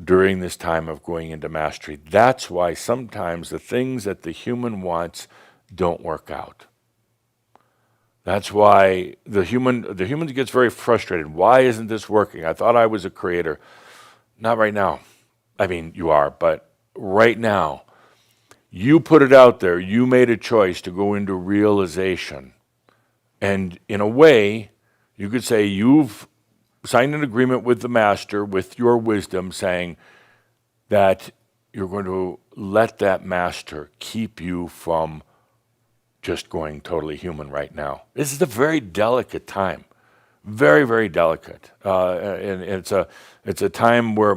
during this time of going into mastery. That's why sometimes the things that the human wants don't work out. That's why the human gets very frustrated. Why isn't this working? I thought I was a creator. Not right now. I mean, you are, but right now, you put it out there. You made a choice to go into realization. And in a way, you could say you've signed an agreement with the master, with your wisdom, saying that you're going to let that master keep you from just going totally human right now. This is a very delicate time, very, very delicate. And it's a time where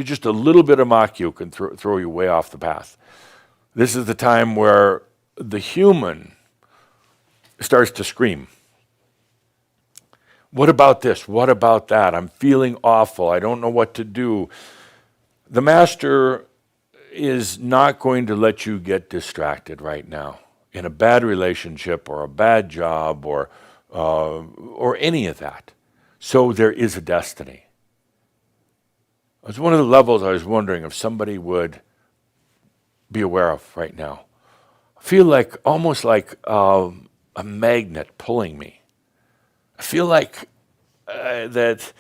just a little bit of Makyo can throw you way off the path. This is the time where the human starts to scream. What about this? What about that? I'm feeling awful. I don't know what to do. The master is not going to let you get distracted right now in a bad relationship or a bad job or any of that. So there is a destiny. It was one of the levels I was wondering if somebody would be aware of right now. I feel like almost like a magnet pulling me. I feel like that,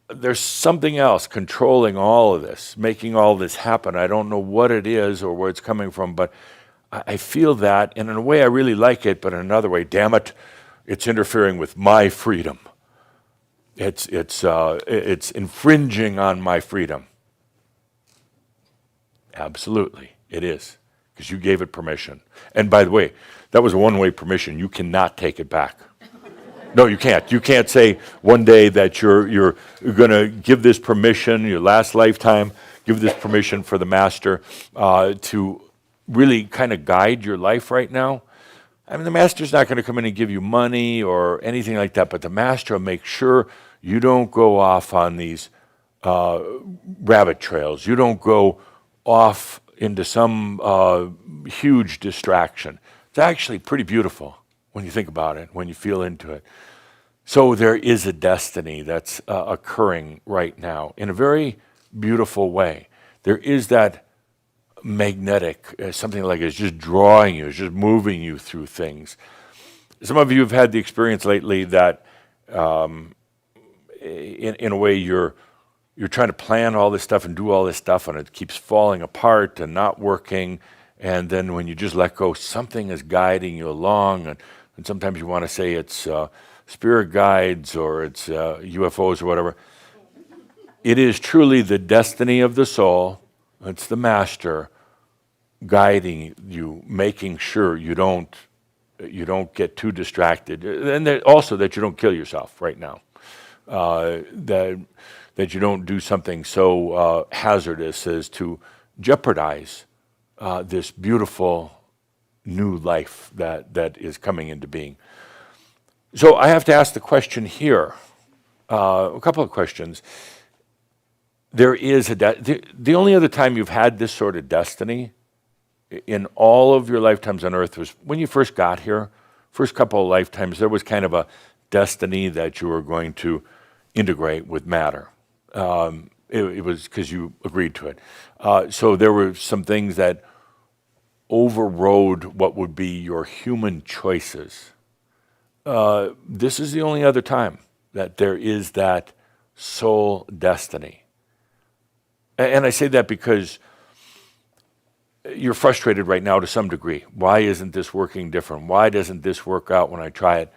there's something else controlling all of this, making all this happen. I don't know what it is or where it's coming from, but I feel that, and in a way I really like it, but in another way, damn it, it's interfering with my freedom. It's infringing on my freedom. Absolutely, it is, because you gave it permission. And by the way, that was a one-way permission. You cannot take it back. No, you can't. You can't say one day that you're going to give this permission, your last lifetime, give this permission for the master to really kind of guide your life right now. I mean, the master's not going to come in and give you money or anything like that, but the master will make sure you don't go off on these rabbit trails. You don't go off into some huge distraction. It's actually pretty beautiful when you think about it, when you feel into it. So there is a destiny that's occurring right now in a very beautiful way. there is that magnetic, something like it's just drawing you, it's just moving you through things. Some of you have had the experience lately that in a way you're trying to plan all this stuff and do all this stuff, and it keeps falling apart and not working. And then when you just let go, something is guiding you along. And sometimes you want to say it's spirit guides or it's UFOs or whatever. It is truly the destiny of the soul. It's the master guiding you, making sure you don't get too distracted, and also that you don't kill yourself right now. That you don't do something so hazardous as to jeopardize this beautiful new life that is coming into being. So I have to ask the question here, a couple of questions. There is the only other time you've had this sort of destiny in all of your lifetimes on earth was when you first got here. First couple of lifetimes, there was kind of a destiny that you were going to integrate with matter. It was because you agreed to it. So there were some things that overrode what would be your human choices. This is the only other time that there is that soul destiny. And I say that because you're frustrated right now to some degree. Why isn't this working different? Why doesn't this work out when I try it?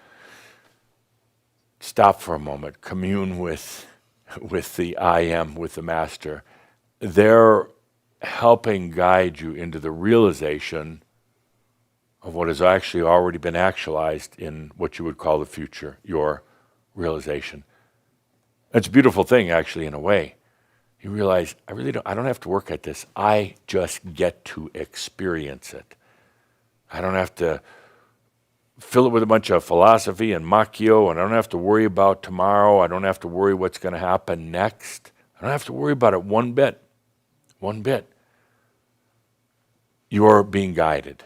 Stop for a moment. Commune with the I am, with the master. They're helping guide you into the realization of what has actually already been actualized in what you would call the future, your realization. It's a beautiful thing, actually, in a way. You realize, I don't have to work at this. I just get to experience it. I don't have to fill it with a bunch of philosophy and macchio, and I don't have to worry about tomorrow. I don't have to worry what's going to happen next. I don't have to worry about it one bit. One bit. You're being guided.